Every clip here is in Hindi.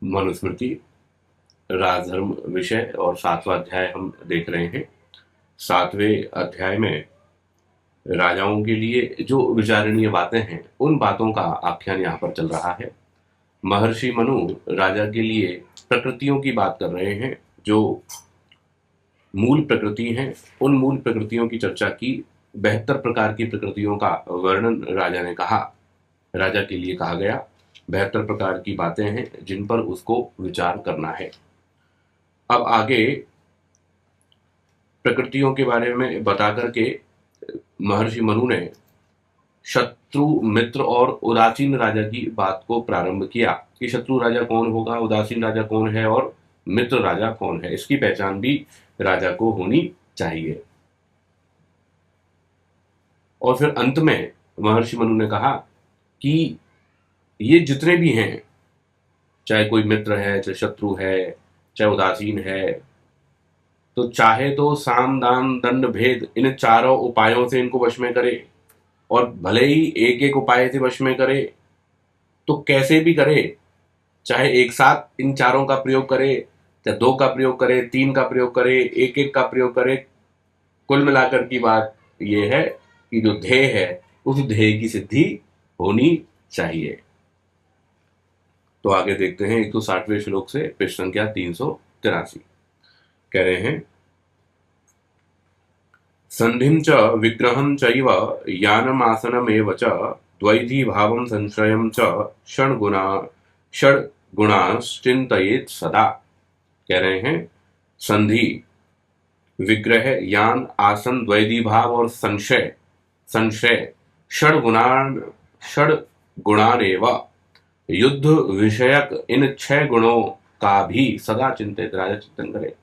मनुस्मृति राजधर्म विषय और 7वां अध्याय हम देख रहे हैं। 7वें अध्याय में राजाओं के लिए जो विचारणीय बातें हैं उन बातों का आख्यान यहाँ पर चल रहा है। महर्षि मनु राजा के लिए प्रकृतियों की बात कर रहे हैं। जो मूल प्रकृति हैं उन मूल प्रकृतियों की चर्चा की। 72 प्रकार की प्रकृतियों का वर्णन राजा ने कहा, राजा के लिए कहा गया। 72 प्रकार की बातें हैं जिन पर उसको विचार करना है। अब आगे प्रकृतियों के बारे में बता करके महर्षि मनु ने शत्रु, मित्र और उदासीन राजा की बात को प्रारंभ किया कि शत्रु राजा कौन होगा, उदासीन राजा कौन है और मित्र राजा कौन है। इसकी पहचान भी राजा को होनी चाहिए। और फिर अंत में महर्षि मनु ने कहा कि ये जितने भी हैं, चाहे कोई मित्र है, चाहे शत्रु है, चाहे उदासीन है, तो चाहे तो साम दान दंड भेद इन चारों उपायों से इनको वश में करे, और भले ही एक एक उपाय से वश में करे तो कैसे भी करे, चाहे एक साथ इन चारों का प्रयोग करे, चाहे 2 का प्रयोग करे, 3 का प्रयोग करे, एक एक का प्रयोग करे। कुल मिलाकर की बात यह है कि जो ध्येय है उस ध्येय की सिद्धि होनी चाहिए। तो आगे देखते हैं 160वें श्लोक से पृष्ठ संख्या 383। कह रहे हैं, संधिं च विग्रहं चैव यानमासनमेव च द्वैधी भावं संशयं च षड्गुणाश्चिन्तयेत् सदा। कह रहे हैं, संधि, विग्रह, यान, आसन, द्वैधी भाव और संशय षड्गुणानेव युद्ध विषयक इन 6 गुणों का भी सदा चिंतित राजा चिंतन करे।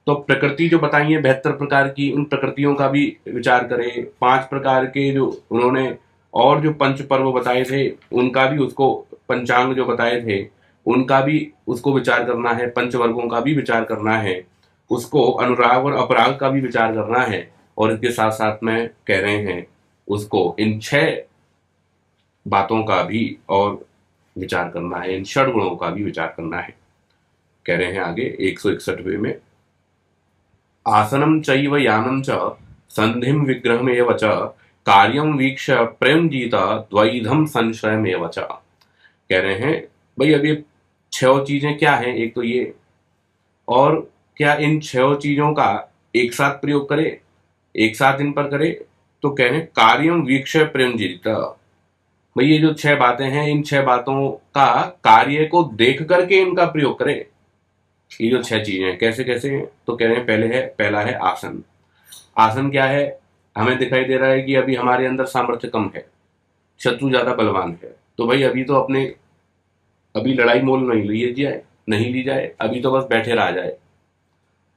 तो प्रकृति जो बताई है 72 प्रकार की, उन प्रकृतियों का भी विचार करें। 5 प्रकार के जो उन्होंने और जो पंच पर्व बताए थे उनका भी उसको, पंचांग जो बताए थे उनका भी उसको विचार करना है। पंचवर्गों का भी विचार करना है उसको, अनुराग और अपराग का भी विचार करना है। और इसके साथ साथ में कह रहे हैं उसको इन 6 बातों का भी और विचार करना है, इन 6 गुणों का भी विचार करना है। कह रहे हैं आगे 161वें में, आसनं चैव यानं च संधिं विग्रहमेव च कार्यं वीक्ष्य प्रेमजीत द्वैधं संशयमेव च। कह रहे हैं भाई अब ये 6 चीजें क्या हैं, एक तो ये, और क्या इन 6 चीजों का एक साथ प्रयोग करे, एक साथ इन पर करे। तो कह रहे हैं कार्यं वीक्ष्य प्रेमजीत, भाई ये जो 6 बातें हैं इन 6 बातों का कार्य को देख करके इनका प्रयोग करे। ये जो 6 चीजें हैं कैसे कैसे हैं, तो कह रहे हैं पहला है आसन। आसन क्या है, हमें दिखाई दे रहा है कि अभी हमारे अंदर सामर्थ्य कम है, शत्रु ज्यादा बलवान है, तो भाई अभी तो अभी लड़ाई मोल नहीं ली जाए, अभी तो बस बैठे रहा जाए।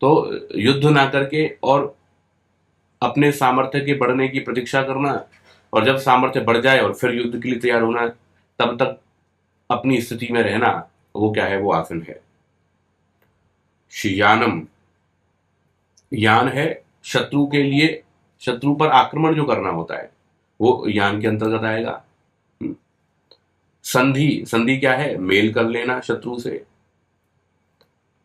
तो युद्ध ना करके और अपने सामर्थ्य के बढ़ने की प्रतीक्षा करना, और जब सामर्थ्य बढ़ जाए और फिर युद्ध के लिए तैयार होना, तब तक अपनी स्थिति में रहना, वो क्या है, वो आसन है। यानम, यान है शत्रु के लिए, शत्रु पर आक्रमण जो करना होता है वो यान के अंतर्गत आएगा। संधि, संधि क्या है, मेल कर लेना शत्रु से।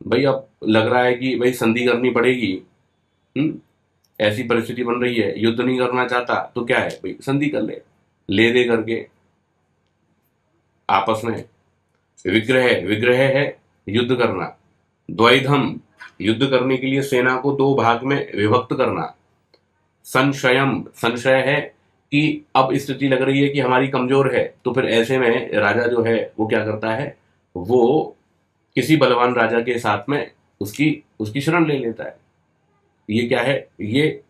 भाई अब लग रहा है कि भाई संधि करनी पड़ेगी, ऐसी परिस्थिति बन रही है, युद्ध नहीं करना चाहता, तो क्या है भाई संधि कर ले दे करके आपस में। विग्रह, विग्रह है युद्ध करना। द्वैधम, युद्ध करने के लिए सेना को 2 भाग में विभक्त करना। संशयम, संशय है कि अब स्थिति लग रही है कि हमारी कमजोर है, तो फिर ऐसे में राजा जो है वो क्या करता है, वो किसी बलवान राजा के साथ में उसकी शरण ले लेता है। ये क्या है, ये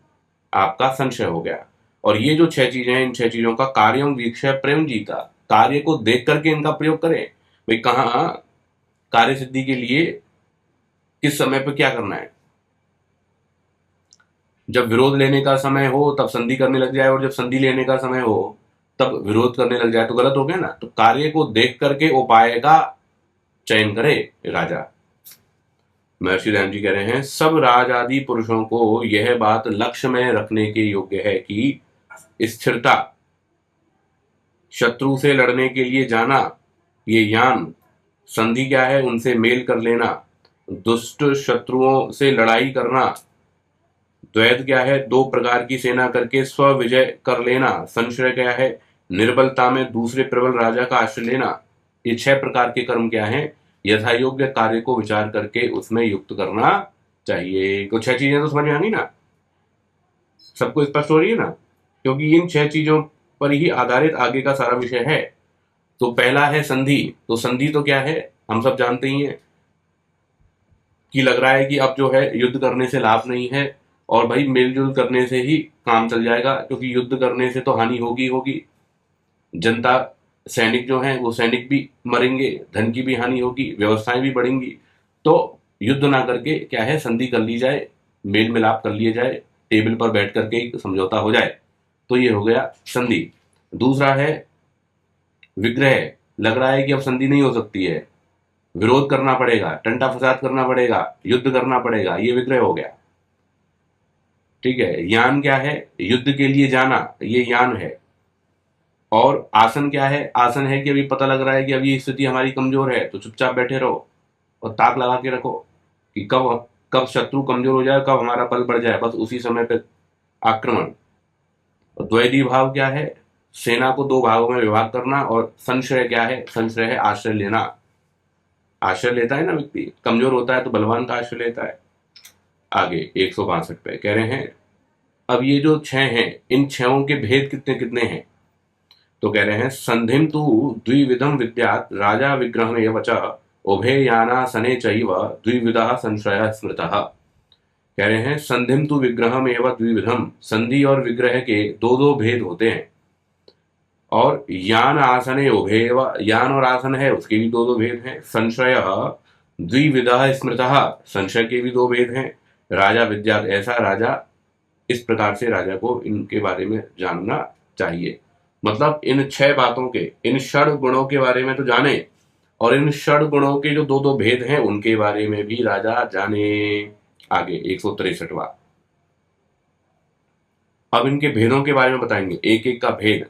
आपका संशय हो गया। और ये जो 6 चीजें हैं, इन 6 चीजों का कार्यम वीक्षय प्रेम जीता, कार्य को देख करके इनका प्रयोग करें। भाई कहाँ कार्य सिद्धि के लिए किस समय पर क्या करना है। जब विरोध लेने का समय हो तब संधि करने लग जाए, और जब संधि लेने का समय हो तब विरोध करने लग जाए, तो गलत हो गया ना। तो कार्य को देख करके उपाय का चयन करे राजा। महर्षि राम जी कह रहे हैं, सब राज आदि पुरुषों को यह बात लक्ष्य में रखने के योग्य है कि स्थिरता, शत्रु से लड़ने के लिए जाना, ये यान, संधि क्या है? उनसे मेल कर लेना। दुष्ट शत्रुओं से लड़ाई करना। द्वैध क्या है? दो प्रकार की सेना करके स्व विजय कर लेना। संश्रय क्या है? निर्बलता में दूसरे प्रबल राजा का आश्रय लेना। ये 6 प्रकार के कर्म क्या हैं? यथायोग्य कार्य को विचार करके उसमें युक्त करना चाहिए। तो 6 चीजें तो समझ में आ गई ना? सबको स्पष्ट हो रही है ना? क्योंकि इन 6 चीजों पर ही आधारित आगे का सारा विषय है। तो पहला है संधि। तो संधि तो क्या है? हम सब जानते ही हैं कि लग रहा है कि अब जो है युद्ध करने से लाभ नहीं है, और भाई मिलजुल करने से ही काम चल जाएगा, क्योंकि युद्ध करने से तो हानि होगी होगी। जनता, सैनिक जो हैं वो सैनिक भी मरेंगे, धन की भी हानि होगी, व्यवस्थाएं भी बढ़ेंगी। तो युद्ध ना करके क्या है, संधि कर ली जाए, मेल मिलाप कर लिए जाए, टेबल पर बैठ करके एक समझौता हो जाए। तो ये हो गया संधि। दूसरा है विग्रह। लग रहा है कि अब संधि नहीं हो सकती है, विरोध करना पड़ेगा, टंटा फसाद करना पड़ेगा, युद्ध करना पड़ेगा, ये विग्रह हो गया। ठीक है। यान क्या है? युद्ध के लिए जाना, ये यान है। और आसन क्या है? आसन है कि अभी पता लग रहा है कि अभी स्थिति हमारी कमजोर है, तो चुपचाप बैठे रहो और ताक लगा के रखो कि कब कब शत्रु कमजोर हो जाए, कब हमारा बल बढ़ जाए, बस उसी समय पे आक्रमण। और द्वैधी भाव क्या है? सेना को 2 भागों में विभाग करना। और संश्रय क्या है? संश्रय है आश्रय लेना। आश्रय लेता है ना व्यक्ति, कमजोर होता है तो बलवान का आश्रय लेता है। आगे 162 पे कह रहे हैं, अब ये जो 6 हैं, इन 6 के भेद कितने कितने हैं? तो कह रहे हैं, संधिम तु द्विविधम विद्यात राजा विग्रह में वच उभे यानासने चैव द्विविधः संशय स्मृतः। कह रहे हैं, संधिम तु विग्रह में द्विविधम, संधि और विग्रह के 2 भेद होते हैं। और यान आसने उभे, यान और आसन है उसके भी 2 भेद हैं। संशय द्विविधः स्मृतः, संशय के भी 2 भेद हैं। राजा विद्यात, ऐसा राजा, इस प्रकार से राजा को इनके बारे में जानना चाहिए। मतलब इन 6 बातों के, इन षड गुणों के बारे में तो जाने, और इन षड गुणों के जो 2 भेद हैं उनके बारे में भी राजा जाने। आगे 163वां। अब इनके भेदों के बारे में बताएंगे, एक एक का भेद।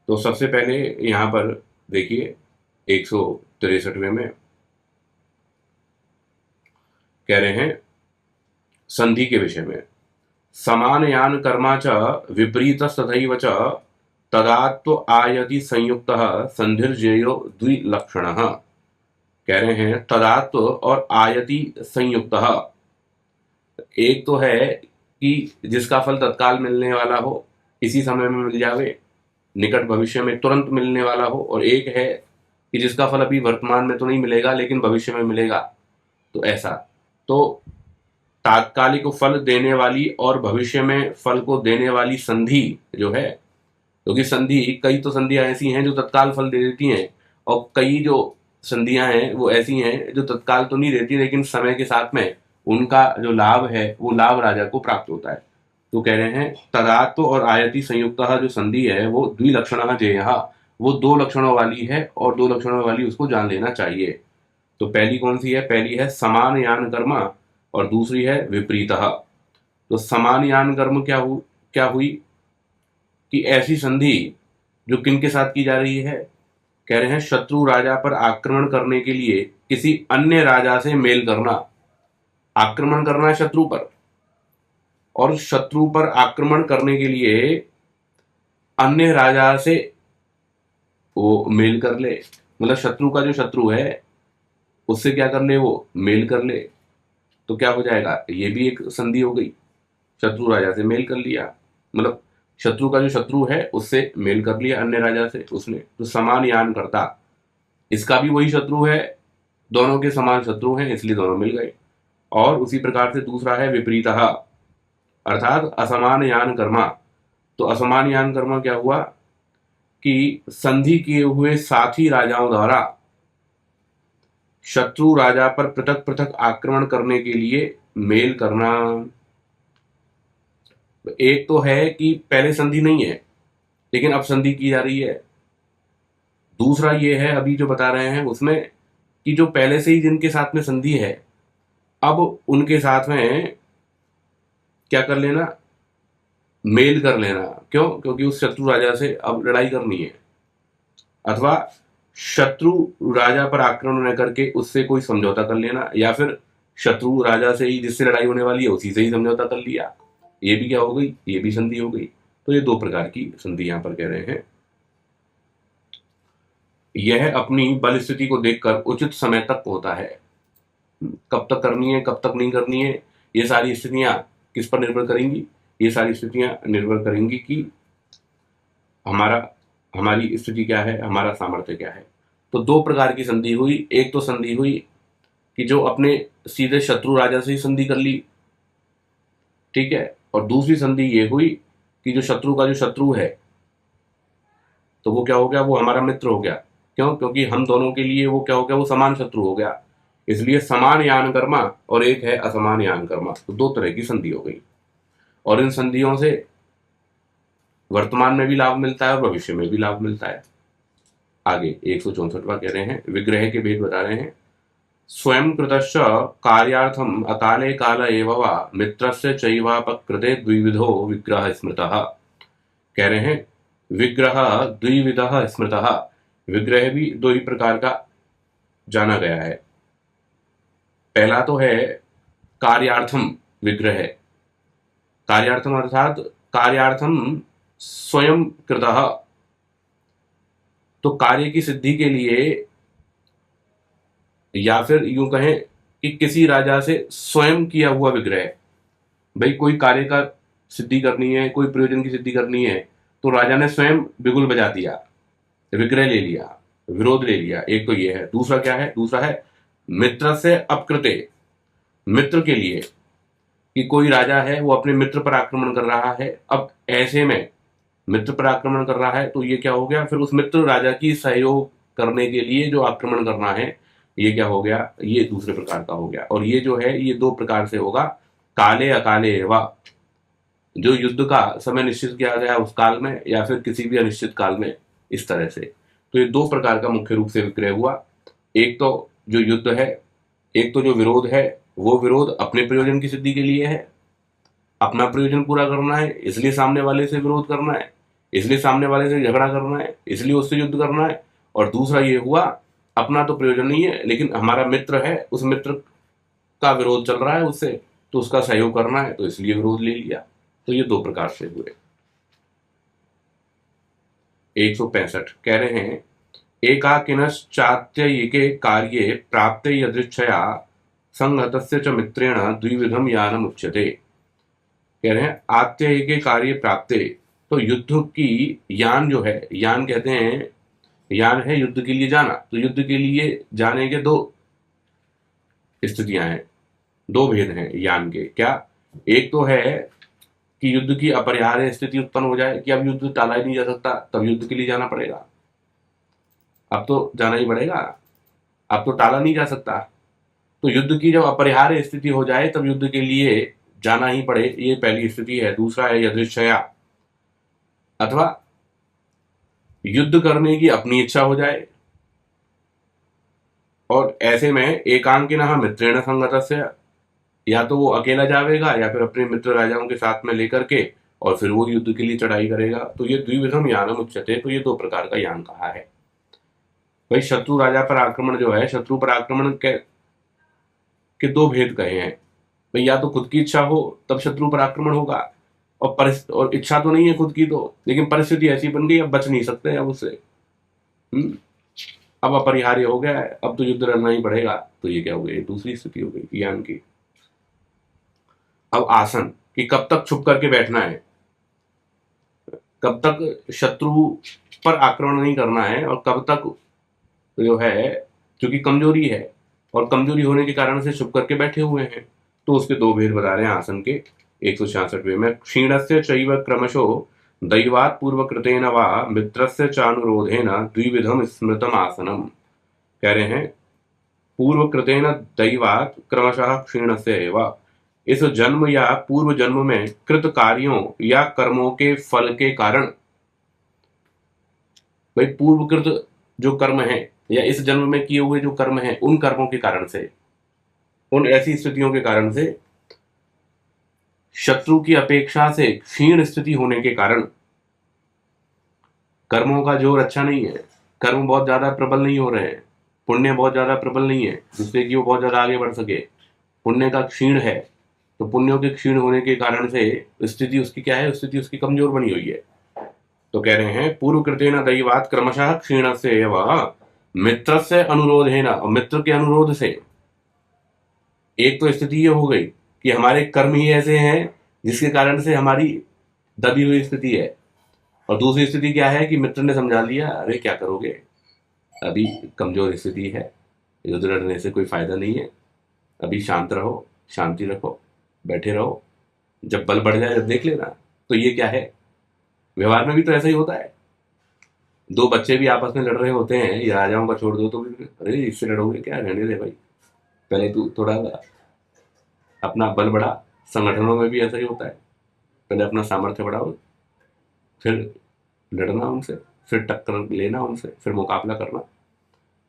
तो सबसे पहले यहां पर देखिए 163वें में कह रहे हैं संधि के विषय में, समान यान कर्मा च विपरीत तथैव च तदात्व आयति संयुक्त संधिर्जेयो द्विलक्षण। कह रहे हैं तदात्व और आयति संयुक्त। एक तो है कि जिसका फल तत्काल मिलने वाला हो, इसी समय में मिल जावे, निकट भविष्य में तुरंत मिलने वाला हो। और एक है कि जिसका फल अभी वर्तमान में तो नहीं मिलेगा लेकिन भविष्य में मिलेगा। तो ऐसा, तो तात्कालिक फल देने वाली और भविष्य में फल को देने वाली संधि जो है, क्योंकि संधि, कई तो संधियां ऐसी हैं जो तत्काल फल दे देती हैं, और कई जो संधियां हैं वो ऐसी हैं जो तत्काल तो नहीं देती लेकिन समय के साथ में उनका जो लाभ है वो लाभ राजा को प्राप्त होता है। तो कह रहे हैं तदात्व और आयति संयुक्त जो संधि है वो द्विलक्षण जेय, वो 2 लक्षणों वाली है और 2 लक्षणों वाली उसको जान लेना चाहिए। तो पहली कौन सी है? पहली है समान यान कर्म, और दूसरी है विपरीत। तो समान यान कर्म क्या हुई कि ऐसी संधि जो किन के साथ की जा रही है? कह रहे हैं शत्रु राजा पर आक्रमण करने के लिए किसी अन्य राजा से मेल करना। आक्रमण करना है शत्रु पर, और शत्रु पर आक्रमण करने के लिए अन्य राजा से वो मेल कर ले। मतलब शत्रु का जो शत्रु है उससे क्या कर ले? वो मेल कर ले। तो क्या हो जाएगा? ये भी एक संधि हो गई। शत्रु राजा से मेल कर लिया, मतलब शत्रु का जो शत्रु है उससे मेल कर लिया अन्य राजा से उसने। तो समान यान करता, इसका भी वही शत्रु है, दोनों के समान शत्रु हैं इसलिए दोनों मिल गए। और उसी प्रकार से दूसरा है विपरीत, अर्थात असमान यान कर्मा। तो असमान यान कर्मा क्या हुआ कि संधि किए हुए साथी राजाओं द्वारा शत्रु राजा पर पृथक पृथक आक्रमण करने के लिए मेल करना। एक तो है कि पहले संधि नहीं है लेकिन अब संधि की जा रही है। दूसरा ये है अभी जो बता रहे हैं उसमें कि जो पहले से ही जिनके साथ में संधि है, अब उनके साथ में क्या कर लेना? मेल कर लेना। क्यों? क्योंकि उस शत्रु राजा से अब लड़ाई करनी है, अथवा शत्रु राजा पर आक्रमण न करके उससे कोई समझौता कर लेना, या फिर शत्रु राजा से ही जिससे लड़ाई होने वाली है उसी से ही समझौता कर लिया, ये भी क्या हो गई, ये भी संधि हो गई। तो ये दो प्रकार की संधि यहां पर कह रहे हैं। यह अपनी बल स्थिति को देखकर उचित समय तक होता है। कब तक करनी है, कब तक नहीं करनी है, ये सारी स्थितियां किस पर निर्भर करेंगी, ये सारी स्थितियां निर्भर करेंगी कि हमारी स्थिति क्या है, हमारा सामर्थ्य क्या है। तो दो प्रकार की संधि हुई। एक तो संधि हुई कि जो अपने सीधे शत्रु राजा से ही संधि कर ली, ठीक है, और दूसरी संधि ये हुई कि जो शत्रु का जो शत्रु है तो वो क्या हो गया, वो हमारा मित्र हो गया। क्यों? क्योंकि हम दोनों के लिए वो क्या हो गया, वो समान शत्रु हो गया। इसलिए समान यान कर्मा और एक है असमान यान कर्मा, तो दो तरह की संधि हो गई। और इन संधियों से वर्तमान में भी लाभ मिलता है और भविष्य में भी लाभ मिलता है। आगे 164वां कह रहे हैं, विग्रह के भेद बता रहे हैं। स्वयं कृतश्च कार्यार्थम अकाले काल एव वा मित्रस्य चैवापकृते द्विविधो विग्रह स्मृतः। कह रहे हैं विग्रह द्विविधः स्मृतः, विग्रह भी दो ही प्रकार का जाना गया है। पहला तो है कार्यार्थम विग्रह, कार्यार्थम अर्थात कार्यार्थम स्वयं कृतः, तो कार्य की सिद्धि के लिए, या फिर यूं कहें कि किसी राजा से स्वयं किया हुआ विग्रह। भाई कोई कार्य का सिद्धि करनी है, कोई प्रयोजन की सिद्धि करनी है, तो राजा ने स्वयं बिगुल बजा दिया, विग्रह ले लिया, विरोध ले लिया। एक तो ये है। दूसरा क्या है? दूसरा है मित्र से अपकृते, मित्र के लिए, कि कोई राजा है वो अपने मित्र पर आक्रमण कर रहा है। अब ऐसे में मित्र पर आक्रमण कर रहा है तो ये क्या हो गया, फिर उस मित्र राजा की सहयोग करने के लिए जो आक्रमण करना है, ये क्या हो गया, ये दूसरे प्रकार का हो गया। और ये जो है ये दो प्रकार से होगा, काले अकाले एवा, जो युद्ध का समय निश्चित किया गया उस काल में, या फिर किसी भी अनिश्चित काल में, इस तरह से। तो ये दो प्रकार का मुख्य रूप से विक्रय हुआ। एक तो जो युद्ध है, एक तो जो विरोध है, वो विरोध अपने प्रयोजन की सिद्धि के लिए है, अपना प्रयोजन पूरा करना है, इसलिए सामने वाले से विरोध करना है, इसलिए सामने वाले से झगड़ा करना है, इसलिए उससे युद्ध करना है। और दूसरा ये हुआ, अपना तो प्रयोजन नहीं है लेकिन हमारा मित्र है, उस मित्र का विरोध चल रहा है उससे, तो उसका सहयोग करना है, तो इसलिए विरोध ले लिया। तो ये दो प्रकार से हुए। 165 कह रहे हैं, एकाकिनश्चात्ययिके कार्ये प्राप्ते यदृच्छया संगतस्य च मित्रेण द्विविधम यानम उच्यते। कह रहे हैं आत्ययिके कार्य प्राप्ते, तो युद्ध की यान जो है, यान कहते हैं, यान है युद्ध के लिए जाना, तो युद्ध के लिए जाने के दो स्थितियां हैं, दो भेद हैं यान के। क्या? एक तो है कि युद्ध की अपरिहार्य स्थिति उत्पन्न हो जाए कि अब युद्ध टाला ही नहीं जा सकता, तब युद्ध के लिए जाना पड़ेगा, अब तो जाना ही पड़ेगा, अब तो टाला नहीं जा सकता। तो युद्ध की जब अपरिहार्य स्थिति हो जाए तब युद्ध के लिए जाना ही पड़े, ये पहली स्थिति है। दूसरा है यदृच्छया, अथवा युद्ध करने की अपनी इच्छा हो जाए, और ऐसे में एकांकिनः मित्रेण संगतस्य, या तो वो अकेला जावेगा या फिर अपने मित्र राजाओं के साथ में लेकर के, और फिर वो युद्ध के लिए चढ़ाई करेगा। तो ये द्विविधम यानम उच्यते, तो ये दो प्रकार का यान कहा है। भाई शत्रु राजा पर आक्रमण जो है, शत्रु पर आक्रमण के दो भेद कहे हैं। भाई या तो खुद की इच्छा हो तब शत्रु पर आक्रमण होगा, और इच्छा तो नहीं है खुद की, तो लेकिन परिस्थिति ऐसी बन गई, अब बच नहीं सकते अब उससे, अब अपरिहार्य हो गया है, अब तो युद्ध लड़ना ही पड़ेगा। तो ये क्या हो गई, दूसरी स्थिति हो गई यान की। अब आसन, कि कब तक छुप करके बैठना है, कब तक शत्रु पर आक्रमण नहीं करना है, और कब तक जो है, क्योंकि कमजोरी है और कमजोरी होने के कारण से छुप करके बैठे हुए हैं, तो उसके दो भेद बता रहे हैं आसन के 166वें में। क्षीणस्य चैव क्रमशो दैवात् पूर्वकृतेन वा मित्रस्य चानुरोधेन द्विविधम स्मृतम आसनम। कह रहे हैं पूर्वकृतेन दैवात् क्रमशः क्षीणस्य एव, इस जन्म या पूर्व जन्म में कृत कार्यों या कर्मों के फल के कारण, भाई पूर्वकृत जो कर्म है या इस जन्म में किए हुए जो कर्म है, उन कर्मों के कारण से, उन ऐसी स्थितियों के कारण से, शत्रु की अपेक्षा से क्षीण स्थिति होने के कारण, कर्मों का जोर अच्छा नहीं है, कर्म बहुत ज्यादा प्रबल नहीं हो रहे हैं, पुण्य बहुत ज्यादा प्रबल नहीं है जिससे कि वो बहुत ज्यादा आगे बढ़ सके, पुण्य का क्षीण है, तो पुण्यों के क्षीण होने के कारण से स्थिति उसकी क्या है, स्थिति उसकी कमजोर बनी हुई है। तो कह रहे हैं पूर्व कृतेन दैवात क्रमशः क्षीण से मित्र से अनुरोध है ना, और मित्र के अनुरोध से एक तो स्थिति ये हो गई कि हमारे कर्म ही ऐसे हैं जिसके कारण से हमारी दबी हुई स्थिति है, और दूसरी स्थिति क्या है कि मित्र ने समझा लिया अरे क्या करोगे, अभी कमजोर स्थिति है, युद्ध लड़ने से कोई फायदा नहीं है, अभी शांत रहो, शांति रखो, बैठे रहो, जब बल बढ़ जाए जब देख लेना। तो ये क्या है, व्यवहार में भी तो ऐसा ही होता है। दो बच्चे भी आपस में लड़ रहे होते हैं, ये राजाओं का छोड़ दो तो भी अरे इससे लड़ोगे क्या, रहने दे भाई, पहले तू थोड़ा अपना बल बढ़ा। संगठनों में भी ऐसा ही होता है, पहले अपना सामर्थ्य बढ़ाओ, फिर लड़ना उनसे, फिर टक्कर लेना उनसे, फिर मुकाबला करना।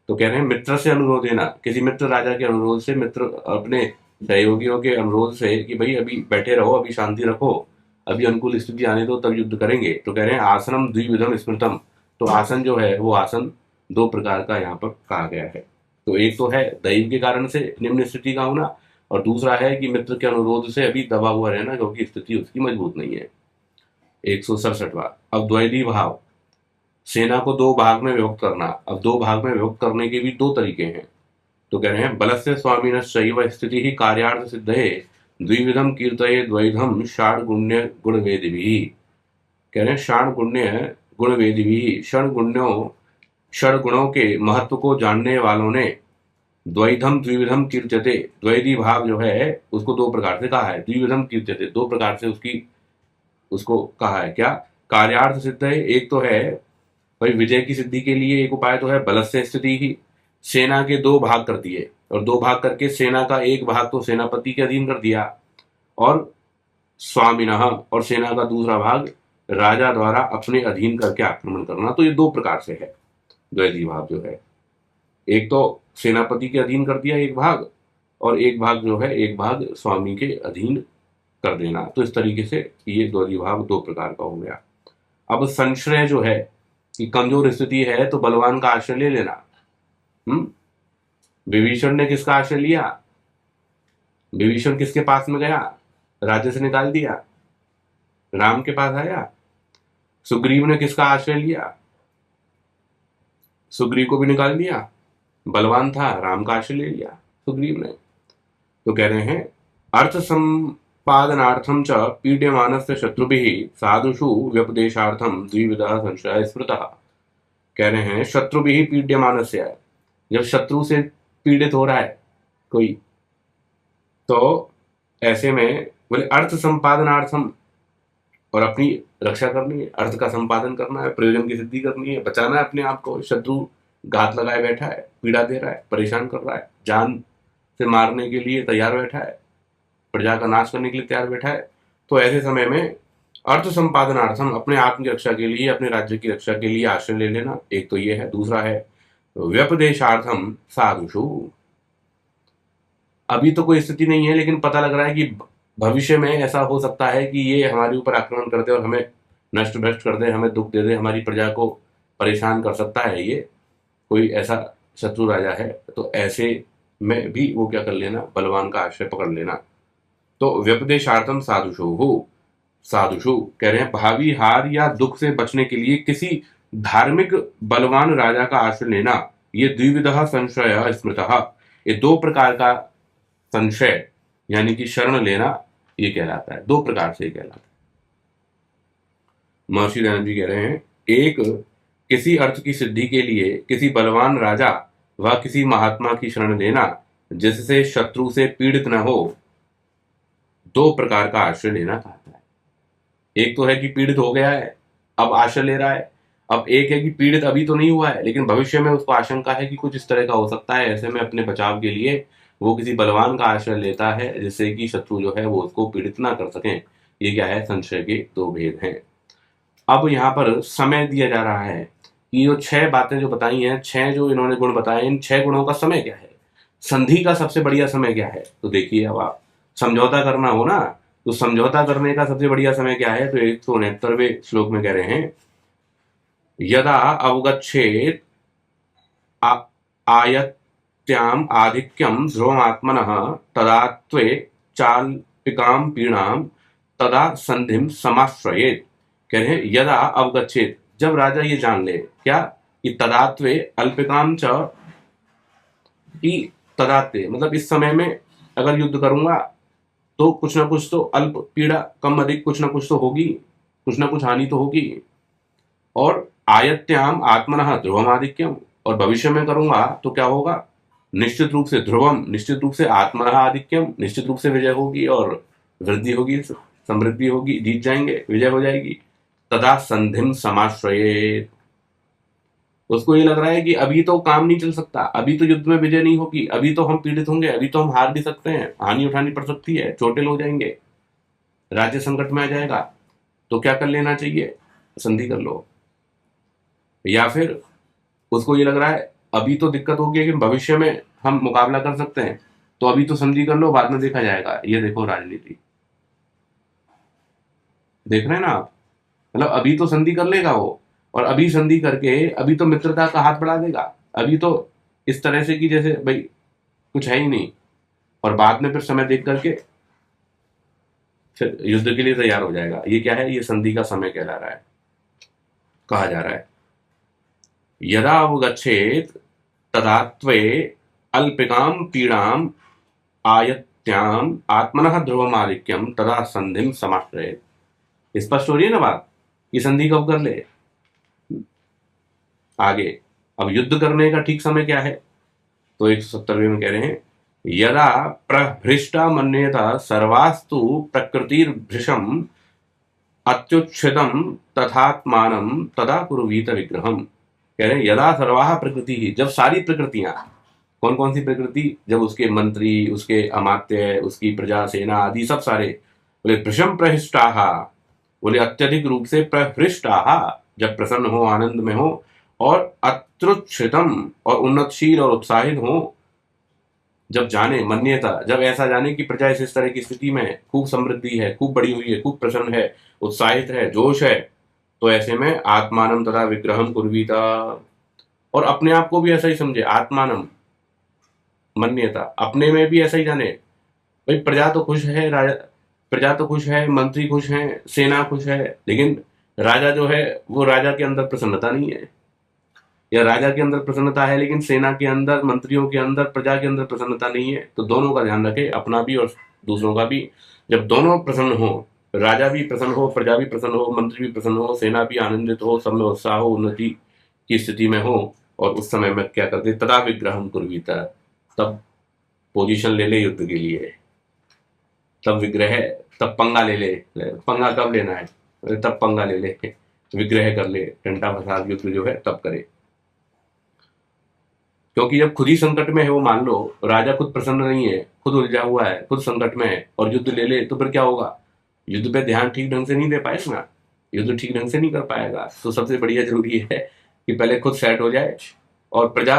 तो कह रहे हैं मित्र से अनुरोध देना, किसी मित्र राजा के अनुरोध से, मित्र अपने सहयोगियों के अनुरोध से कि भाई अभी बैठे रहो, अभी शांति रखो, अभी अनुकूल स्थिति आने दो तब युद्ध करेंगे। तो कह रहे हैं आसनम द्विविधम स्मृतम, तो आसन जो है वो आसन दो प्रकार का यहाँ पर कहा गया है। तो एक तो है दैव के कारण से निम्न स्थिति का होना, और दूसरा है कि मित्र के अनुरोध से अभी दबा हुआ रहना क्योंकि स्थिति उसकी मजबूत नहीं है। 167वां, अब द्वैधी भाव, सेना को दो भाग में विभक्त करना। अब दो भाग में विभक्त करने के भी दो तरीके हैं। तो कह रहे हैं बलस्य स्वामिनश्चैव स्थिति ही कार्यार्थ सिद्धये द्विविधम कीर्तये द्वैधम षाण गुण्य गुण वेदिभिः। कह रहे हैं षाण गुण्य गुण वेदिभिः, षण गुणों के महत्व को जानने वालों ने द्वैधम द्विविधम कीर्त्यते, द्वैधी भाव जो है उसको दो प्रकार से कहा है, द्विविधम कीर्त्यते दो प्रकार से उसको कहा है। क्या कार्यार्थ सिद्ध है, एक तो है भाई विजय की सिद्धि के लिए एक उपाय तो है बलस्य स्थिति ही, सेना के दो भाग कर दिए, और दो भाग करके सेना का एक भाग तो सेनापति के अधीन कर दिया, और स्वामिनः, और सेना का दूसरा भाग राजा द्वारा अपने अधीन करके आक्रमण करना। तो ये दो प्रकार से है द्वैधी भाव जो है, एक तो सेनापति के अधीन कर दिया एक भाग, और एक भाग जो है एक भाग स्वामी के अधीन कर देना। तो इस तरीके से ये द्वैधी भाव दो प्रकार का हो गया। अब संश्रय जो है कि कमजोर स्थिति है तो बलवान का आश्रय ले लेना। विभीषण ने किसका आश्रय लिया, विभीषण किसके पास में गया, राज्य से निकाल दिया, राम के पास आया। सुग्रीव ने किसका आश्रय लिया, सुग्रीव को भी निकाल दिया, बलवान था, राम का आश्रय ले लिया सुग्रीव ने। तो कह रहे हैं अर्थ संपादनार्थम च पीड्यमानस्य शत्रुभिः साधुषु व्यपदेशार्थम द्विविधः संशयः स्मृतः। कह रहे हैं शत्रुभिः पीड्यमानस्य, जब शत्रु से पीड़ित हो रहा है कोई, तो ऐसे में बोले अर्थ संपादनार्थम, और अपनी रक्षा करनी है, अर्थ का संपादन करना है, प्रयोजन की सिद्धि करनी है, बचाना है अपने आप को। शत्रु घात लगाए बैठा है, पीड़ा दे रहा है, परेशान कर रहा है, जान से मारने के लिए तैयार बैठा है, प्रजा का नाश करने के लिए तैयार बैठा है। तो ऐसे समय में अर्थ संपादनार्थम, अपने आत्म की रक्षा के लिए, अपने राज्य की रक्षा के लिए आश्रय ले लेना, एक तो ये है। दूसरा है व्यपदेशार्थम साधुषु, अभी तो कोई स्थिति नहीं है लेकिन पता लग रहा है कि भविष्य में ऐसा हो सकता है कि ये हमारे ऊपर आक्रमण कर दे और हमें नष्ट भ्रष्ट कर दे, हमें दुख दे दे, हमारी प्रजा को परेशान कर सकता है, ये कोई ऐसा शत्रु राजा है। तो ऐसे में भी वो क्या कर लेना, बलवान का आश्रय पकड़ लेना। तो व्यपदेशार्थम साधुषु कह रहे हैं भावी हार या दुख से बचने के लिए किसी धार्मिक बलवान राजा का आश्रय लेना, ये द्विविधः संशय स्मृतः, ये दो प्रकार का संशय यानी कि शरण लेना ये कहलाता है, दो प्रकार से कहलाता है। महर्षि दयानंद जी कह रहे हैं एक, किसी अर्थ की सिद्धि के लिए किसी बलवान राजा व किसी महात्मा की शरण लेना जिससे शत्रु से पीड़ित न हो, दो प्रकार का आश्रय लेना कहता है। एक तो है कि पीड़ित हो गया है अब आश्रय ले रहा है, अब एक है कि पीड़ित अभी तो नहीं हुआ है लेकिन भविष्य में उसको आशंका है कि कुछ इस तरह का हो सकता है, ऐसे में अपने बचाव के लिए वो किसी बलवान का आश्रय लेता है जिससे कि शत्रु जो है वो उसको पीड़ित ना कर सकें। ये क्या है, संशय के दो भेद हैं। अब यहाँ पर समय दिया जा रहा है कि जो 6 बातें जो बताई हैं, 6 जो इन्होंने गुण बताए, इन 6 गुणों का समय क्या है, संधि का सबसे बढ़िया समय क्या है। तो देखिए अब आप समझौता करना हो ना, तो समझौता करने का सबसे बढ़िया समय क्या है, तो 169वें श्लोक में कह रहे हैं यदा अवगच्छेत आ- आयत्याम आधिक्यम ध्रुवमात्मनः तदा त्वे चाल्पिकाम पीणाम तदा संधिम समाश्रयेत। कह रहे हैं यदा अवगच्छेत, जब राजा ये जान ले क्या कि तदात्वे अल्पिकाम च, कि तदात्वे मतलब इस समय में अगर युद्ध करूंगा तो कुछ ना कुछ तो अल्प पीड़ा, कम अधिक कुछ ना कुछ तो होगी, कुछ ना कुछ हानि तो होगी। और आयत्याम आत्मनः ध्रुवम आधिक्यम, और भविष्य में करूंगा तो क्या होगा, निश्चित रूप से ध्रुवम, निश्चित रूप से आत्मनः आधिक्यम, निश्चित रूप से विजय होगी और वृद्धि होगी, समृद्धि होगी, जीत जाएंगे, विजय हो जाएगी। तदा संधिम समाश्रयेत, उसको ये लग रहा है कि अभी तो काम नहीं चल सकता, अभी तो युद्ध में विजय नहीं होगी, अभी तो हम पीड़ित होंगे, अभी तो हम हार भी सकते हैं, हानि उठानी पड़ सकती है, चोटिल हो जाएंगे, राज्य संकट में आ जाएगा, तो क्या कर लेना चाहिए, संधि कर लो। या फिर उसको ये लग रहा है अभी तो दिक्कत होगी लेकिन भविष्य में हम मुकाबला कर सकते हैं, तो अभी तो संधि कर लो, बाद में देखा जाएगा। ये देखो राजनीति, देख रहे हैं ना आप, मतलब अभी तो संधि कर लेगा वो, और अभी संधि करके अभी तो मित्रता का हाथ बढ़ा देगा, अभी तो इस तरह से कि जैसे भाई कुछ है ही नहीं, और बाद में फिर समय देख करके फिर युद्ध के लिए तैयार हो जाएगा। ये क्या है, ये संधि का समय कहला रहा है, कहा जा रहा है। यदा अवगच्छेत तदा त्वे अल्पिकाम पीड़ाम आयत्याम आत्मनः ध्रुवमाधिक्यम तदा संधिम समाश्रयेत। स्पष्ट हो रही है ना बात, ये संधि कब कर ले आगे। अब युद्ध करने का ठीक समय क्या है, तो 170वें में कह रहे हैं यदा प्रभृष्टा मन्येत सर्वास्तु प्रकृतिर्भृशम अत्युच्छिदम तथात्मानम तदा कुरुवीत विग्रहम। कह रहे हैं यदा सर्वाह प्रकृति ही, जब सारी प्रकृतियां, कौन कौन सी प्रकृति, जब उसके मंत्री, उसके अमात्य, उसकी प्रजा, सेना आदि सब सारे, बोले भृशम प्रहिष्टाहा, बोले अत्यधिक रूप से प्रहृष्टाहा, जब प्रसन्न हो, आनंद में हो, और अत्युच्छ्रितम और उन्नतशील और उत्साहित हो, जब जाने मन्यता, जब ऐसा जाने कि प्रजा इस तरह की स्थिति में है, खूब समृद्धि है, खूब बड़ी हुई है, खूब प्रसन्न है, उत्साहित है, जोश है, तो ऐसे में आत्मानम तथा विग्रहम कुर्वीता, और अपने आप को भी ऐसा ही समझे, आत्मानम मन्यता, अपने में भी ऐसा ही जाने, भाई प्रजा तो खुश है, राजा प्रजा तो खुश है, मंत्री खुश हैं, सेना खुश है, लेकिन राजा जो है वो, राजा के अंदर प्रसन्नता नहीं है, या राजा के अंदर प्रसन्नता है लेकिन सेना के अंदर, मंत्रियों के अंदर, प्रजा के अंदर प्रसन्नता नहीं है। तो दोनों का ध्यान रखे, अपना भी और दूसरों का भी। जब दोनों प्रसन्न हो, राजा भी प्रसन्न हो, प्रजा भी प्रसन्न हो, मंत्री भी प्रसन्न हो, सेना भी आनंदित हो, सब में उत्साह हो, उन्नति की स्थिति में हो, और उस समय में क्या करते, तदा विग्रहम कुर्वीता, तब पोजीशन ले ले युद्ध के लिए, तब विग्रह, तब पंगा ले ले। पंगा कब लेना है, तब पंगा ले ले, विग्रह कर ले, घंटा फसाद युद्ध जो है तब करे। क्योंकि जब खुद ही संकट में है वो, मान लो राजा खुद प्रसन्न नहीं है, खुद उलझा हुआ है, खुद संकट में है, और युद्ध ले ले, तो फिर क्या होगा, युद्ध पे ध्यान ठीक ढंग से नहीं दे पाएगा ना, युद्ध ठीक ढंग से नहीं कर पाएगा। तो सबसे बढ़िया जरूरी है कि पहले खुद सेट हो जाए, और प्रजा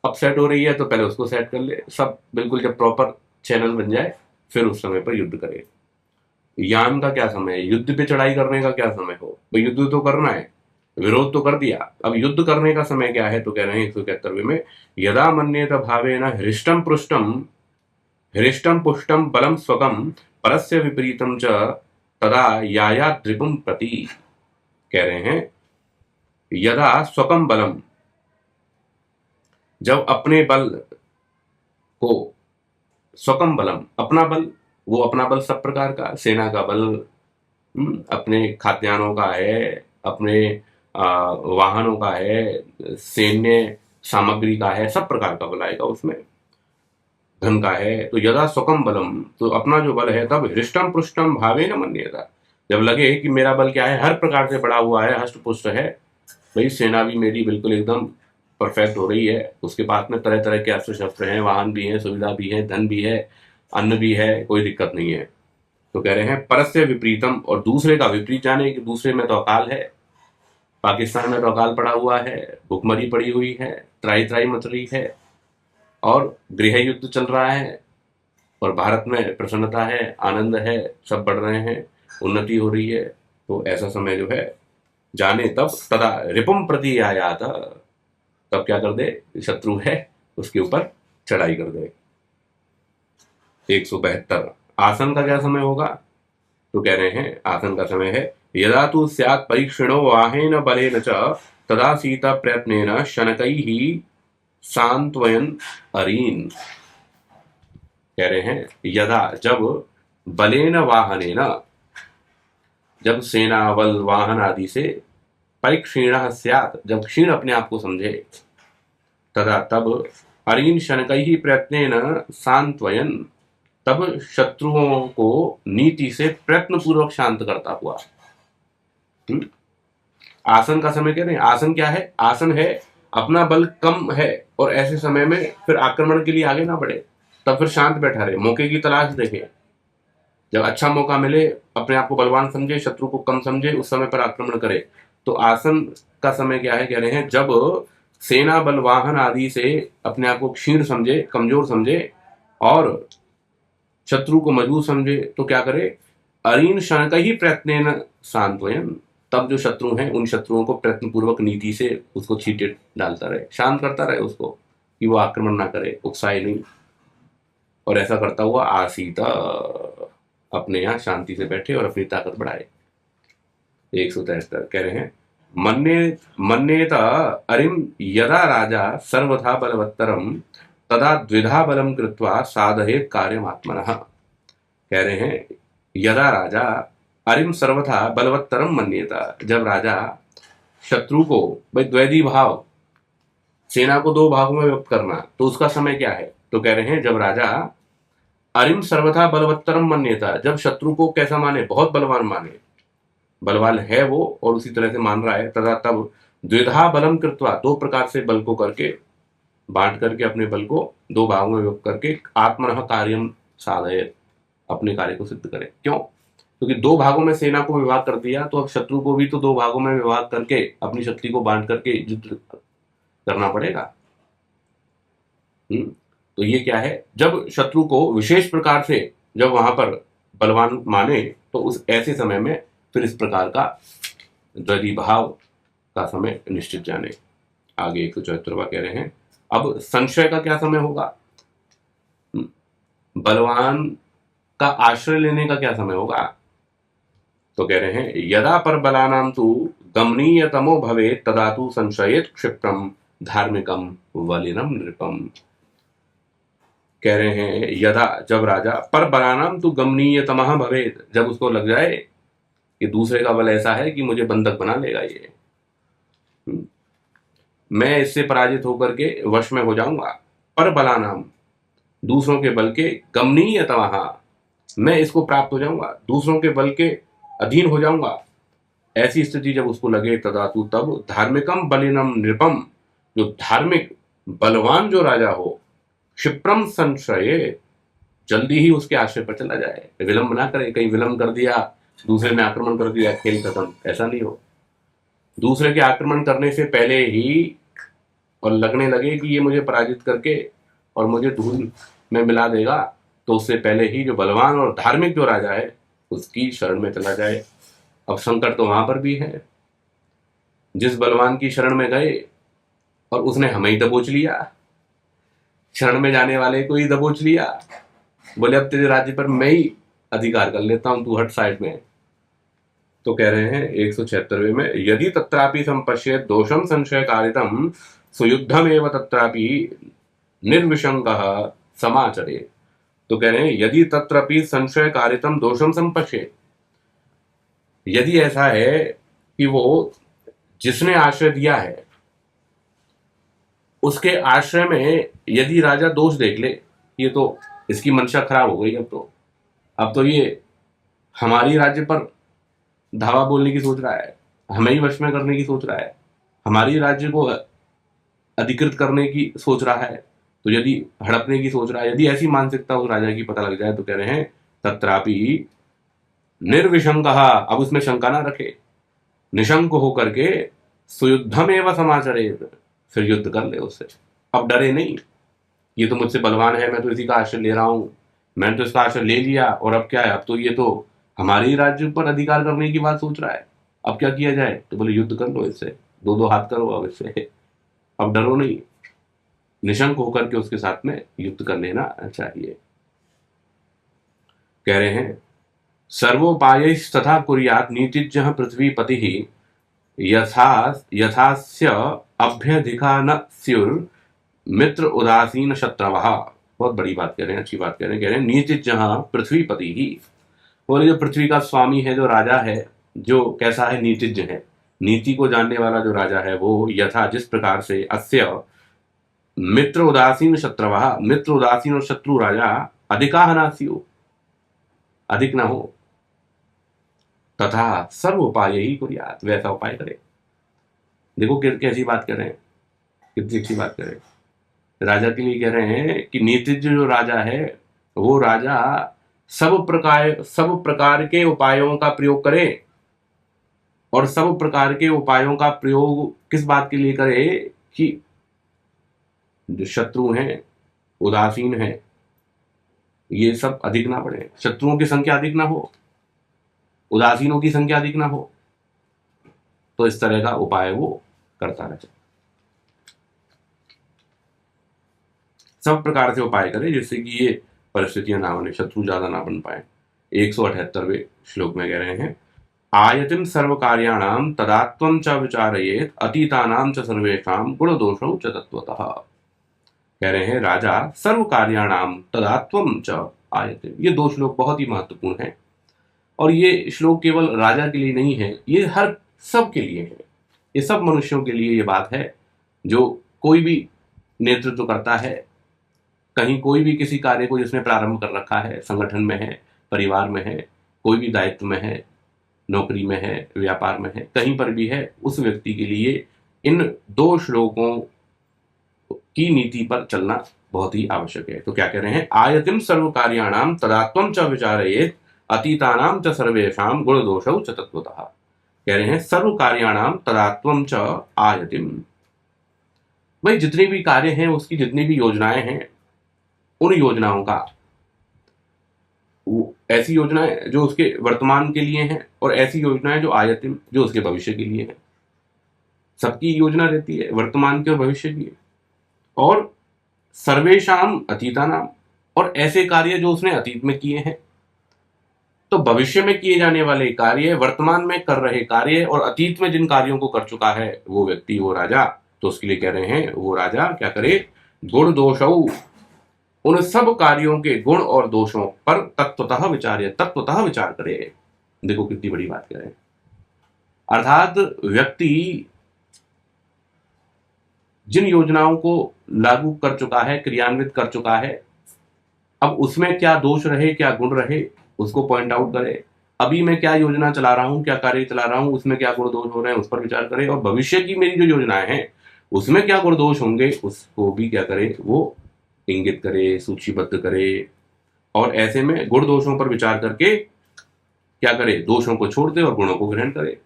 अपसेट हो रही है तो पहले उसको सेट कर ले, सब बिल्कुल जब प्रॉपर चैनल बन जाए फिर उस समय पर युद्ध करे। यान का क्या समय है, युद्ध पे चढ़ाई करने का क्या समय हो, भाई युद्ध तो करना है, विरोध तो कर दिया, अब युद्ध करने का समय क्या है, तो कह रहे हैं 171वें में यदा मन्येत भावेन हृष्टम पुष्टम बलम स्वकम परस्य विपरीतम च तदा याया द्रिपुम प्रति। कह रहे हैं यदा स्वकम बलम, जब अपने बल को, स्वकम बलम अपना बल, वो अपना बल सब प्रकार का, सेना का बल, अपने खाद्यान्नों का है, अपने वाहनों का है, सैन्य सामग्री का है, सब प्रकार का बल आएगा उसमें, धन का है। तो यदा स्वकम बलम, तो अपना जो बल है, तब हृष्टम पुष्टम भावे न मन्येता, जब लगे कि मेरा बल क्या है, हर प्रकार से बढ़ा हुआ है, हष्ट पुष्ट है, भाई सेना भी मेरी बिल्कुल एकदम परफेक्ट हो रही है, उसके पास में तरह तरह के अस्त्र शस्त्र हैं, वाहन भी हैं, सुविधा भी है, धन भी है, अन्न भी है, कोई दिक्कत नहीं है। तो कह रहे हैं परस्य विपरीतम, और दूसरे का विपरीत जाने कि दूसरे में तो अकाल है, पाकिस्तान में तो अकाल पड़ा हुआ है, भुखमरी पड़ी हुई है, त्राई त्राई मच रही है, और गृह युद्ध चल रहा है, और भारत में प्रसन्नता है, आनंद है, सब बढ़ रहे हैं, उन्नति हो रही है। तो ऐसा समय जो है जाने तब तदा रिपुम प्रति आया था, तब क्या कर दे, शत्रु है उसके ऊपर चढ़ाई कर दे। 172 आसन का क्या समय होगा, तो कह रहे हैं आसन का समय है यदा तु स्यात् परीक्षिणो वाहेन बलेन च तदा सीता प्रयत्नेन शनकैः सांत्वयन् अरीन्। कह रहे हैं यदा जब बलेन वाहनेन, जब सेना बल वाहन आदि से, परिक्षीण स्यात् जब क्षीण अपने आप को समझे, तदा तब अरीन शनकैः प्रयत्नेन सांत्वयन् तब शत्रुओं को नीति से प्रयत्न पूर्वक शांत करता हुआ। आसन का समय कह रहे हैं, आसन क्या है, आसन है अपना बल कम है और ऐसे समय में फिर आक्रमण के लिए आगे ना बढ़े, तब फिर शांत बैठा रहे, मौके की तलाश देखे, जब अच्छा मौका मिले अपने आप को बलवान समझे, शत्रु को कम समझे, उस समय पर आक्रमण करे। तो आसन का समय क्या है, कह रहे हैं जब सेना बल वाहन आदि से अपने आप को क्षीण समझे, कमजोर समझे और शत्रु को मजबूत समझे, तो क्या करे, अरीन शनक ही प्रयत्न सांत्वयन तब जो शत्रु हैं उन शत्रुओं को प्रयत्न पूर्वक नीति से उसको छींटे डालता रहे, शांत करता रहे उसको कि वो आक्रमण ना करे, उकसाए नहीं। और ऐसा करता हुआ आसीता अपने यहाँ शांति से बैठे और अपनी ताकत बढ़ाए। 173 कह रहे हैं मन्नेत अरिम यदा राजा सर्वथा बलवत्तरम तदा द्विधा बलम कृत्वा साधयेत् कार्यमात्मनः। कह रहे हैं यदा राजा अरिम सर्वथा बलवत्तरम मन्येता, जब राजा शत्रु को, भाई द्वैधी भाव, सेना को दो भागों में विभक्त करना, तो उसका समय क्या है, तो कह रहे हैं जब राजा अरिम सर्वथा बलवत्तरम मन्येता, जब शत्रु को कैसा माने, बहुत बलवान माने, बलवान है वो और उसी तरह से मान रहा है, तथा तब द्विधा बलम कृत्वा दो प्रकार से बल को करके, बांट करके अपने बल को दो भागों में विभक्त करके आत्मनः कार्यम साधयेत् अपने कार्य को सिद्ध करे। क्यों, क्योंकि दो भागों में सेना को विभाग कर दिया, तो अब शत्रु को भी तो दो भागों में विभाग करके अपनी शक्ति को बांट करके युद्ध करना पड़ेगा। तो ये क्या है, जब शत्रु को विशेष प्रकार से जब वहां पर बलवान माने, तो उस ऐसे समय में फिर इस प्रकार का द्वैधी भाव का समय निश्चित जाने। आगे 174वां कह रहे हैं अब संशय का क्या समय होगा, बलवान का आश्रय लेने का क्या समय होगा, तो कह रहे हैं यदा पर बलानाम तु गमनीयतमो भवेत् तदा तु संशयेत् क्षिप्रम धार्मिकम वलिनम नृपम। कह रहे हैं यदा जब राजा पर बलानाम तु गमनीयतमः भवेत्, जब उसको लग जाए कि दूसरे का बल ऐसा है कि मुझे बंधक बना लेगा, ये मैं इससे पराजित होकर के वश में हो जाऊंगा, पर बलानाम दूसरों के बल के, गमनीयतमः मैं इसको प्राप्त हो जाऊंगा, दूसरों के बल के अधीन हो जाऊंगा, ऐसी स्थिति जब उसको लगे, तदातु तब धार्मिकम बलिनम नृपम, जो धार्मिक बलवान जो राजा हो, क्षिप्रम संशय जल्दी ही उसके आश्रय पर चला जाए, विलंब ना करे, कहीं विलंब कर दिया, दूसरे ने आक्रमण कर दिया, खेल खत्म, ऐसा नहीं हो। दूसरे के आक्रमण करने से पहले ही और लगने लगे कि ये मुझे पराजित करके और मुझे धूल में मिला देगा, तो उससे पहले ही जो बलवान और धार्मिक जो राजा है उसकी शरण में चला जाए। अब संकट तो वहां पर भी है, जिस बलवान की शरण में गए और उसने हमें ही दबोच लिया, शरण में जाने वाले को ही दबोच लिया, बोले अब तेरे राज्य पर मैं ही अधिकार कर लेता हूं, तू हट साइड में। तो कह रहे हैं 176वें में यदि तत्रापि संपश्येत् दोषम संशय कारितम सुयुद्धमेव तत्रापि निर्विशंकः समाचरेत्। तो कह रहे हैं यदि तत्रापि संशय कारितम दोषम संपश्येत्, यदि ऐसा है कि वो जिसने आश्रय दिया है उसके आश्रय में यदि राजा दोष देख ले, ये तो इसकी मंशा खराब हो गई, अब तो ये हमारी राज्य पर धावा बोलने की सोच रहा है, हमें ही वश में करने की सोच रहा है, हमारी राज्य को अधिकृत करने की सोच रहा है, तो यदि हड़पने की सोच रहा है, यदि ऐसी मानसिकता उस राजा की पता लग जाए, तो कह रहे हैं तत्रापि निर्विशंकः, अब उसमें शंका ना रखे, निशंक होकर के सुयुद्धमेव समाचरेत्, फिर युद्ध कर ले उससे, अब डरे नहीं, ये तो मुझसे बलवान है, मैं तो इसी का आश्रय ले रहा हूं, मैंने तो इसका आश्रय ले लिया और अब क्या है, अब तो ये तो हमारे ही राज्य पर अधिकार करने की बात सोच रहा है, अब क्या किया जाए, तो बोले युद्ध कर लो इससे, दो दो हाथ करो अब इससे। अब डरो नहीं, निशंक होकर के उसके साथ में युद्ध कर लेना चाहिए। कह रहे हैं सर्वोपायैस्तथा कुर्यात् नीतिज्ञः पृथ्वीपतिः यथा यथास्य अभ्यधिका न स्युर्मित्र उदासीन शत्रवः। बहुत बड़ी बात कह रहे हैं, अच्छी बात कह रहे हैं नीतिज्ञः पृथ्वीपति ही, और जो पृथ्वी का स्वामी है, जो राजा है, जो कैसा है, नीतिज्ञ है, नीति को जानने वाला जो राजा है, वो यथा जिस प्रकार से अस्य मित्र उदासीन शत्रवः, मित्र उदासीन और शत्रु राजा अधिकाः न स्युः, अधिक ना हो, तथा सर्व उपाय ही कुर्यात्, वैसा उपाय करे। देखो कैसी बात कर रहे हैं, कितनी अच्छी बात कर रहे हैं। राजा के लिए कह रहे हैं कि नीतिज्ञ जो राजा है, वो राजा सब प्रकार के उपायों का प्रयोग करे, और सब प्रकार के उपायों का प्रयोग किस बात के लिए करे कि जो शत्रु हैं, उदासीन हैं, ये सब अधिक ना बढ़े, शत्रुओं की संख्या अधिक ना हो, उदासीनों की संख्या अधिक ना हो, तो इस तरह का उपाय वो करता रहे, सब प्रकार से उपाय करे जिससे कि ये परिस्थितियां ना बने, शत्रु ज्यादा ना बन पाए। 178वें श्लोक में कह रहे हैं आयतिम सर्व कार्याणाम तदात्वं च विचारयेत अतीतानाम च सर्वेषाम गुण दोषौ च तत्वतः। कह रहे हैं राजा सर्व कार्याणाम तदात्वं च आयतिम, ये दो श्लोक बहुत ही महत्वपूर्ण है, और ये श्लोक केवल राजा के लिए नहीं है, ये हर सब के लिए है, ये सब मनुष्यों के लिए ये बात है। जो कोई भी नेतृत्व करता है, कहीं कोई भी किसी कार्य को जिसने प्रारंभ कर रखा है, संगठन में है, परिवार में है, कोई भी दायित्व में है, नौकरी में है, व्यापार में है, कहीं पर भी है, उस व्यक्ति के लिए इन दो श्लोकों की नीति पर चलना बहुत ही आवश्यक है। तो क्या कह रहे हैं आयतिम सर्व कार्याणाम तदात्वं च विचारयेत अतीतानाम च सर्वेषाम गुण दोषौ च तत्वतः। कह रहे हैं सर्व कार्याणाम तदात्वं च आयतिम, भाई जितने भी कार्य हैं, उसकी जितनी भी योजनाएं हैं, उन योजनाओं का, ऐसी योजनाएं जो उसके वर्तमान के लिए हैं, और ऐसी योजनाएं जो आयतिम, जो उसके भविष्य के लिए हैं। सबकी योजना रहती है वर्तमान की और भविष्य की, और सर्वेशाम अतीतानाम, और ऐसे कार्य जो उसने अतीत में किए हैं। तो भविष्य में किए जाने वाले कार्य, वर्तमान में कर रहे कार्य, और अतीत में जिन कार्यों को कर चुका है वो व्यक्ति, वो राजा, तो उसके लिए कह रहे हैं वो राजा क्या करे, गुण दोषौ, उन सब कार्यों के गुण और दोषों पर तत्वतः विचार करे। देखो कितनी बड़ी बात कह रहे हैं, अर्थात व्यक्ति जिन योजनाओं को लागू कर चुका है, क्रियान्वित कर चुका है, अब उसमें क्या दोष रहे, क्या गुण रहे, उसको पॉइंट आउट करे। अभी मैं क्या योजना चला रहा हूं, क्या कार्य चला रहा हूं, उसमें क्या गुण दोष हो रहे हैं, उस पर विचार करे, और भविष्य की मेरी जो योजनाएं हैं उसमें क्या गुण दोष होंगे, उसको भी क्या करे, वो इंगित करे, सूचीबद्ध करे, और ऐसे में गुण दोषों पर विचार करके क्या करे, दोषों को छोड़ दे और गुणों को ग्रहण करे।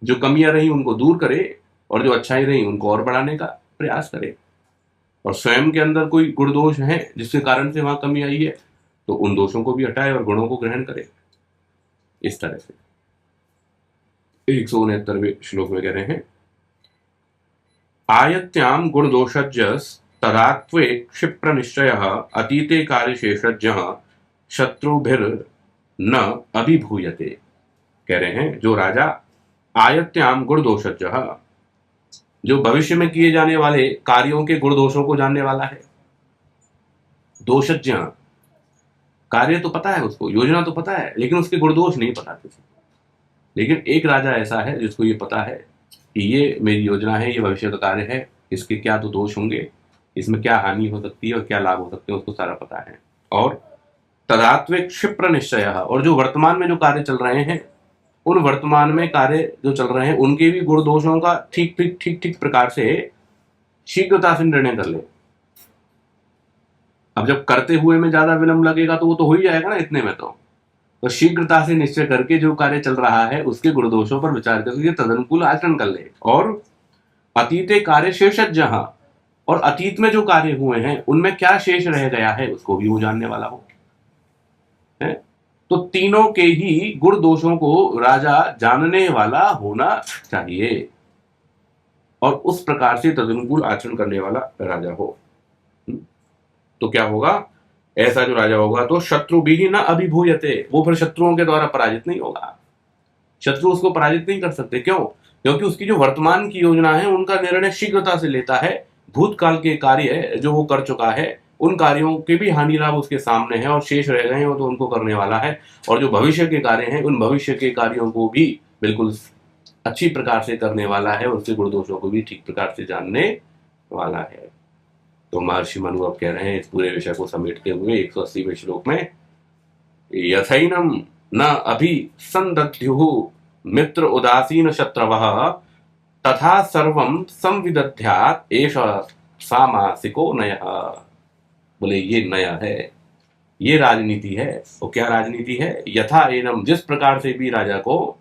जो कमियां रही उनको दूर करे, और जो अच्छाई रही उनको और बढ़ाने का प्रयास करे, और स्वयं के अंदर कोई गुण दोष है जिसके कारण से वहां कमी आई है, तो उन दोषों को भी हटाए और गुणों को ग्रहण करे। इस तरह से 169वें श्लोक में कह रहे हैं आयत्याम गुण दोषज्ञस् तदात्वे क्षिप्र निश्चयः अतीते कार्यशेषज्ञः शत्रुभिर्न अभिभूयते। कह रहे हैं जो राजा आयत्याम गुण दोषज्ञः, जो भविष्य में किए जाने वाले कार्यों के गुण दोषों को जानने वाला है, दोषज्ञ, कार्य तो पता है उसको, योजना तो पता है, लेकिन उसके गुण दोष नहीं पता किसी। लेकिन एक राजा ऐसा है जिसको ये पता है कि ये मेरी योजना है, ये भविष्य का कार्य है, इसके क्या तो दोष होंगे, इसमें क्या हानि हो सकती है और क्या लाभ हो सकते हैं, उसको सारा पता है। और तदात्वे क्षिप्र निश्चय, और जो वर्तमान में जो कार्य चल रहे हैं, उन वर्तमान में कार्य जो चल रहे हैं उनके भी गुण दोषों का ठीक प्रकार से शीघ्रता से निर्णय कर ले। अब जब करते हुए में ज्यादा विलंब लगेगा तो वो तो हो ही जाएगा ना इतने में, तो शीघ्रता से निश्चय करके जो कार्य चल रहा है उसके गुण दोषों पर विचार करके तदनुकूल आचरण कर ले। और अतीते कार्य शेषज्ञ, और अतीत में जो कार्य हुए हैं उनमें क्या शेष रह गया है उसको भी वो जानने वाला हो है। तो तीनों के ही गुण दोषों को राजा जानने वाला होना चाहिए। और उस प्रकार से तदनुकूल आचरण करने वाला राजा हो। तो क्या होगा, ऐसा जो राजा होगा तो शत्रु भी न अभिभूयते, वो फिर शत्रुओं के द्वारा पराजित नहीं होगा। शत्रु उसको पराजित नहीं कर सकते। क्यों? क्योंकि उसकी जो वर्तमान की योजना है उनका निर्णय शीघ्रता से लेता है। भूतकाल के कार्य जो वो कर चुका है उन कार्यों के भी हानि लाभ उसके सामने है और शेष रह गए हैं तो उनको करने वाला है। और जो भविष्य के कार्य हैं उन भविष्य के कार्यों को भी बिल्कुल अच्छी प्रकार से करने वाला है, उसके गुण दोषों को भी ठीक प्रकार से जानने वाला है। तो महर्षि मनु अब कह रहे हैं इस पूरे विषय को समेटते हुए 180वें श्लोक में, यथैनम न अभिसंदध्युः मित्र उदासीन शत्रवः तथा सर्वं संविदध्यात् एष सामासिको नयः। बोले ये नया है, ये राजनीति है। तो क्या राजनीति है? यथा एनम, जिस प्रकार से भी राजा को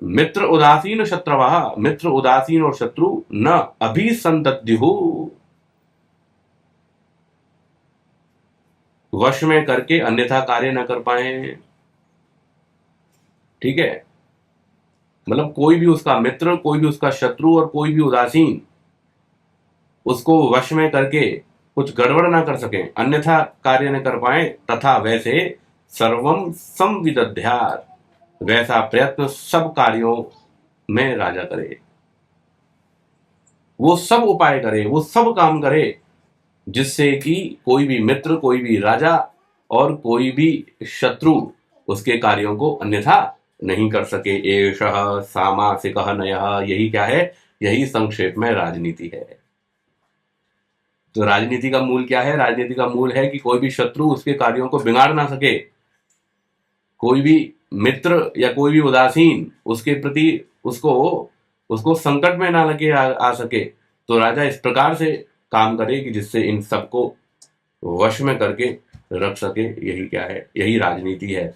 मित्र उदासीन शत्रवः, मित्र उदासीन और शत्रु न अभिसंदध्युः, वश में करके अन्यथा कार्य न कर पाए। ठीक है, मतलब कोई भी उसका मित्र, कोई भी उसका शत्रु और कोई भी उदासीन उसको वश में करके कुछ गड़बड़ ना कर सके, अन्यथा कार्य न कर पाए। तथा वैसे सर्वम संविदध्यात्, वैसा प्रयत्न सब कार्यों में राजा करे, वो सब उपाय करे, वो सब काम करे जिससे कि कोई भी मित्र, कोई भी राजा और कोई भी शत्रु उसके कार्यों को अन्यथा नहीं कर सके। एषः सामासिकः नयः, यही क्या है? यही संक्षेप में राजनीति है। तो राजनीति का मूल क्या है? राजनीति का मूल है कि कोई भी शत्रु उसके कार्यों को बिगाड़ ना सके, कोई भी मित्र या कोई भी उदासीन उसके प्रति उसको संकट में ना लगे आ सके। तो राजा इस प्रकार से काम करे कि जिससे इन सबको वश में करके रख सके। यही क्या है? यही राजनीति है।